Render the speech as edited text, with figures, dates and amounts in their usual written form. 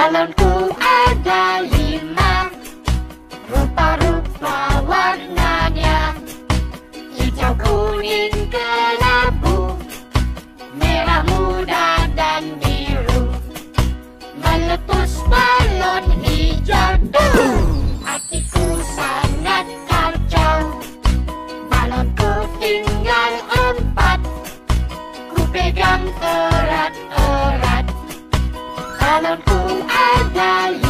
Balonku ada 5, rupa-rupa warnanya, hijau, kuning, kelabu, merah muda dan biru. Meletus balon hijau, hatiku sangat kacau. Balonku tinggal 4, ku pegang erat-erat. Balonku ada 5.